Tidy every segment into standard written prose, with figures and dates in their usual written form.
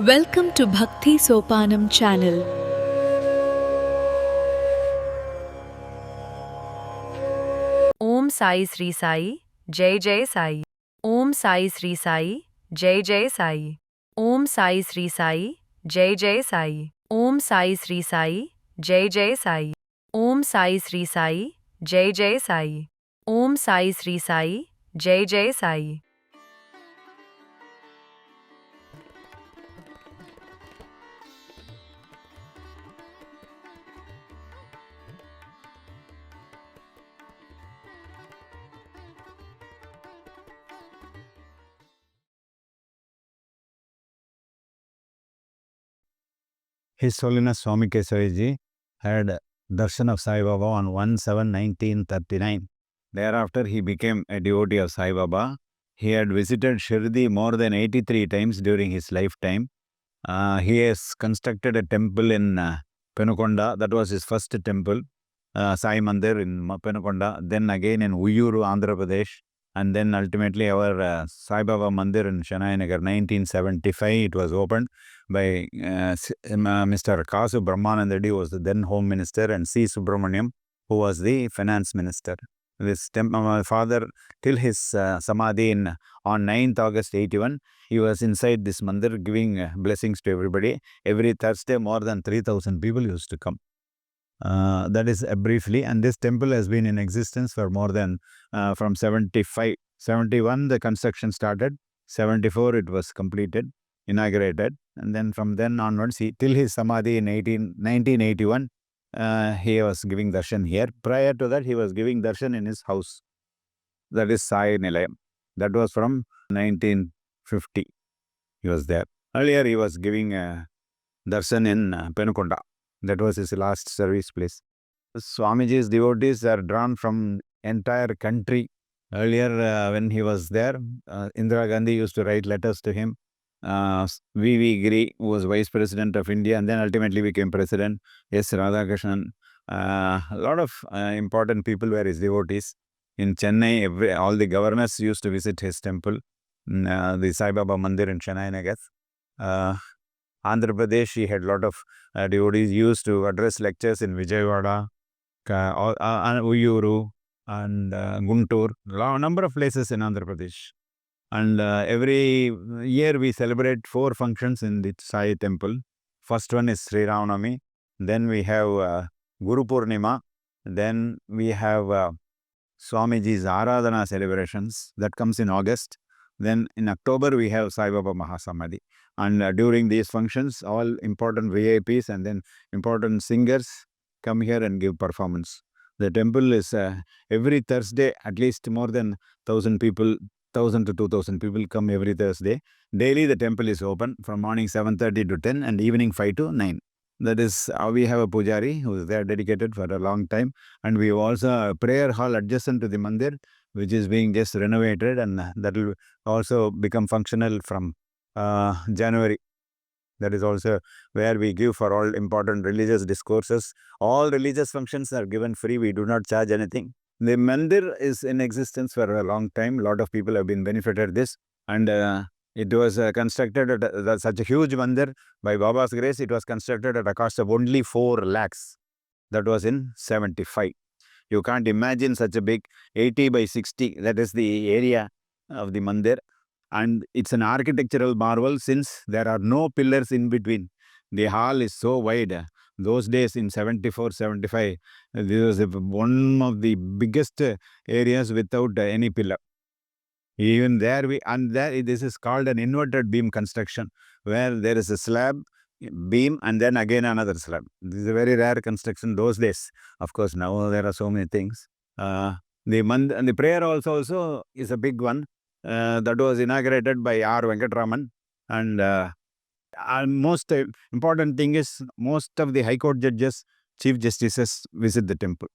Welcome to Bhakti Sopanam channel. Om Sai Sri Sai, Jai Jai Sai. Om Sai Sri Sai, Jai Jai Sai. Om Sai Sri Sai, Jai Jai Sai. Om Sai Sri Sai, Jai Jai Sai. Om Sai Sri Sai, Jai Jai Sai. Om Sai Sri Sai, Jai Jai Sai. His Holiness Swami Kesavaji had darshan of Sai Baba on 1/7/1939. Thereafter, he became a devotee of Sai Baba. He had visited Shirdi more than 83 times during his lifetime. He has constructed a temple in Penukonda. That was his first temple, Sai Mandir in Penukonda. Then again in Uyuru, Andhra Pradesh. And then ultimately our Sai Baba Mandir in Chennai Nagar, 1975, it was opened by Mr. Kasu Brahmanand Reddy, was the then Home Minister, and C. Subramaniam, who was the Finance Minister. This my father, till his samadhi on 9th August 81, he was inside this mandir giving blessings to everybody. Every Thursday, more than 3,000 people used to come. That is briefly, and this temple has been in existence for more than from 75, 71 the construction started, 74 it was completed, inaugurated, and then from then onwards, till his samadhi in 1981, he was giving darshan here. Prior to that, he was giving darshan in his house, that is Sai Nilayam. That was from 1950. He was there. Earlier, he was giving darshan in Penukonda. That was his last service place. Swamiji's devotees are drawn from entire country. Earlier, when he was there, Indira Gandhi used to write letters to him. V.V. Giri was Vice President of India and then ultimately became President. S. Radhakrishnan. A lot of important people were his devotees. In Chennai, all the governors used to visit his temple, the Sai Baba Mandir in Chennai Nagar. Andhra Pradesh, he had a lot of devotees used to address lectures in Vijayawada, Uyuru, and Guntur, number of places in Andhra Pradesh. And every year we celebrate 4 functions in the Sai temple. First one is Sri Ramanami, then we have Guru Purnima, then we have Swamiji's Aradhana celebrations, that comes in August. Then in October, we have Sai Baba Mahasamadhi. And during these functions, all important VIPs and then important singers come here and give performance. The temple is every Thursday, at least more than 1,000 people, 1,000 to 2,000 people come every Thursday. Daily, the temple is open from morning 7:30 to 10 and evening 5 to 9. That is, we have a pujari who is there dedicated for a long time. And we have also a prayer hall adjacent to the mandir, which is being just renovated, and that will also become functional from January. That is also where we give for all important religious discourses. All religious functions are given free. We do not charge anything. The mandir is in existence for a long time. A lot of people have been benefited this. And it was constructed at such a huge mandir. By Baba's grace, it was constructed at a cost of only 4 lakhs. That was in 75. You can't imagine such a big 80 by 60. That is the area of the mandir. And it's an architectural marvel since there are no pillars in between. The hall is so wide. Those days in 74, 75, this was one of the biggest areas without any pillar. Even there, this is called an inverted beam construction, where there is a slab, beam, and then again another slab. This is a very rare construction those days. Of course, now there are so many things. The prayer also is a big one. That was inaugurated by R. Venkatraman. And most important thing is, most of the High Court judges, Chief Justices visit the temple.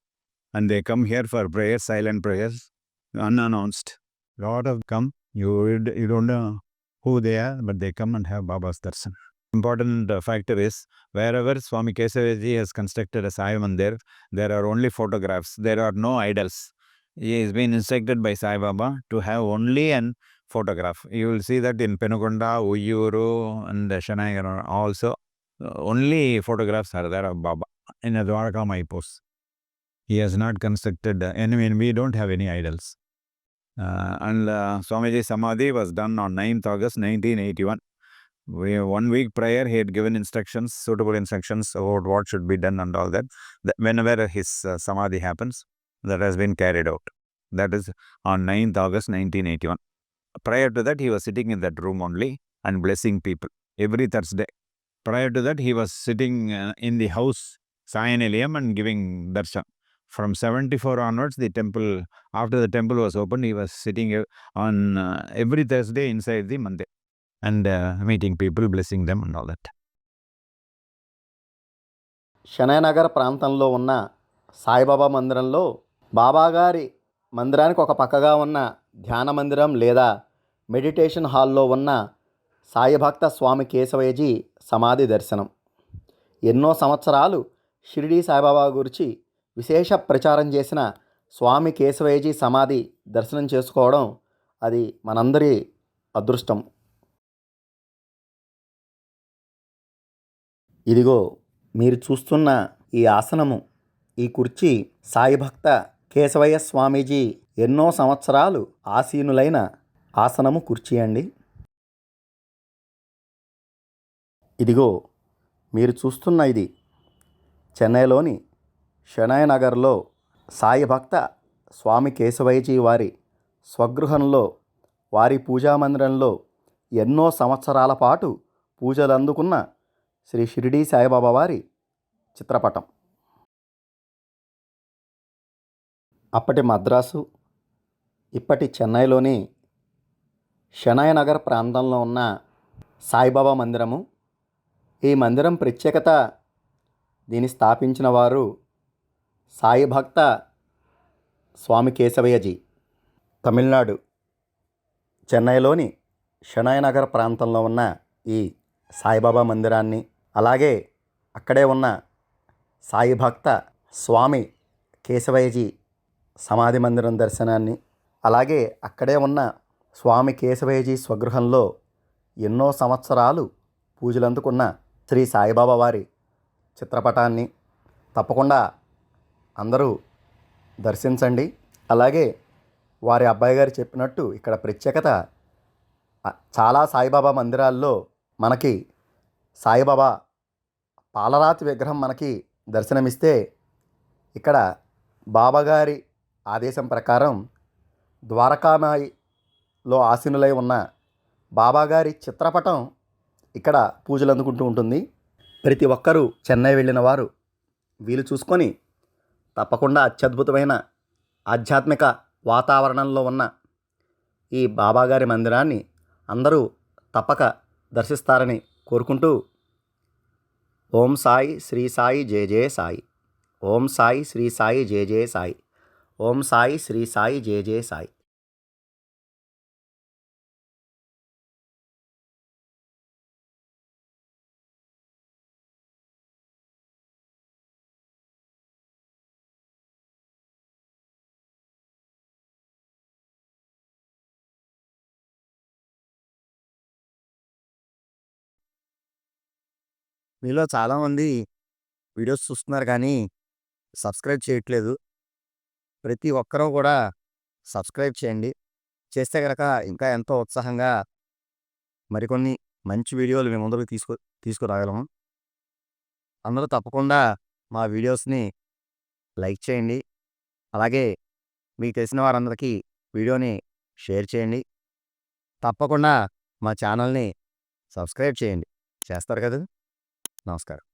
And they come here for prayers, silent prayers, unannounced. Lot of come. You don't know who they are, but they come and have Baba's darshan. Important factor is, wherever Swami Kesavaji has constructed a Sai Mandir, there are only photographs. There are no idols. He has been instructed by Sai Baba to have only an photograph. You will see that in Penukonda, Uyyuru and Shanagara also, only photographs are there of Baba in a Dwarka Maipos. He has not constructed, we don't have any idols. And Swamiji Samadhi was done on 9th August 1981. 1 week prior, he had given instructions, suitable instructions about what should be done and all that. Whenever his Samadhi happens, that has been carried out. That is on 9th August 1981. Prior to that, he was sitting in that room only and blessing people every Thursday. Prior to that, he was sitting in the house, Sayanilayam, and giving darshan. From 74 onwards, after the temple was opened, he was sitting on every Thursday inside the mandir and meeting people, blessing them and all that. శనైనగర్ ప్రాంతంలో ఉన్న సాయిబాబా మందిరంలో బాబాగారి మందిరానికి ఒక పక్కగా ఉన్న ధ్యాన మందిరం లేదా మెడిటేషన్ హాల్లో ఉన్న సాయిభక్త స్వామి కేశవయ్యజీ సమాధి దర్శనం. ఎన్నో సంవత్సరాలు షిరిడీ సాయిబాబా గురించి విశేష ప్రచారం చేసిన స్వామి కేశవయ్యజీ సమాధి దర్శనం చేసుకోవడం అది మనందరి అదృష్టం. ఇదిగో మీరు చూస్తున్న ఈ ఆసనము, ఈ కుర్చీ సాయిభక్త కేశవయ్య స్వామీజీ ఎన్నో సంవత్సరాలు ఆసీనులైన ఆసనము కుర్చీ అండి. ఇదిగో మీరు చూస్తున్న ఇది చెన్నైలోని షనయ్ నగర్లో సాయిభక్త స్వామి కేశవయ్యజీ వారి స్వగృహంలో, వారి పూజామందిరంలో ఎన్నో సంవత్సరాల పాటు పూజలు అందుకున్న శ్రీ షిరిడీ సాయిబాబా వారి చిత్రపటం. అప్పటి మద్రాసు, ఇప్పటి చెన్నైలోని షనయ్ నగర్ ప్రాంతంలో ఉన్న సాయిబాబా మందిరము. ఈ మందిరం ప్రత్యేకత, దీన్ని స్థాపించిన వారు సాయిభక్త స్వామి కేశవయ్యజీ. తమిళనాడు చెన్నైలోని షనయ్ నగర్ ప్రాంతంలో ఉన్న ఈ సాయిబాబా మందిరాన్ని, అలాగే అక్కడే ఉన్న సాయిభక్త స్వామి కేశవయ్యజీ సమాధి మందిరం దర్శనాన్ని, అలాగే అక్కడే ఉన్న స్వామి కేశవయ్యజీ స్వగృహంలో ఎన్నో సంవత్సరాలు పూజలు అందుకున్న శ్రీ సాయిబాబా వారి చిత్రపటాన్ని తప్పకుండా అందరూ దర్శించండి. అలాగే వారి అబ్బాయి గారు చెప్పినట్టు ఇక్కడ ప్రత్యేకత, చాలా సాయిబాబా మందిరాల్లో మనకి సాయిబాబా పాలరాతి విగ్రహం మనకి దర్శనమిస్తే, ఇక్కడ బాబాగారి ఆదేశం ప్రకారం ద్వారకామాయిలో ఆసీనులై ఉన్న బాబాగారి చిత్రపటం ఇక్కడ పూజలు అందుకుంటూ ఉంటుంది. ప్రతి ఒక్కరూ చెన్నై వెళ్ళిన వారు వీలు చూసుకొని తప్పకుండా అత్యద్భుతమైన ఆధ్యాత్మిక వాతావరణంలో ఉన్న ఈ బాబాగారి మందిరాన్ని అందరూ తప్పక దర్శిస్తారని కోరుకుంటూ, ఓం సాయి శ్రీ సాయి జయ జయ సాయి, ఓం సాయి శ్రీ సాయి జయ జయ సాయి, ఓం సాయి శ్రీ సాయి జయ జయ సాయి. మీలో చాలామంది వీడియోస్ చూస్తున్నారు కానీ సబ్స్క్రైబ్ చేయట్లేదు. ప్రతి ఒక్కరూ కూడా సబ్స్క్రైబ్ చేయండి. చేస్తే కనుక ఇంకా ఎంతో ఉత్సాహంగా మరికొన్ని మంచి వీడియోలు మీ ముందుకు తీసుకురాగలము. అందరూ తప్పకుండా మా వీడియోస్ని లైక్ చేయండి. అలాగే మీకు తెలిసిన వారందరికీ వీడియోని షేర్ చేయండి. తప్పకుండా మా ఛానల్ని సబ్స్క్రైబ్ చేయండి. చేస్తారు కదా? నమస్కారం.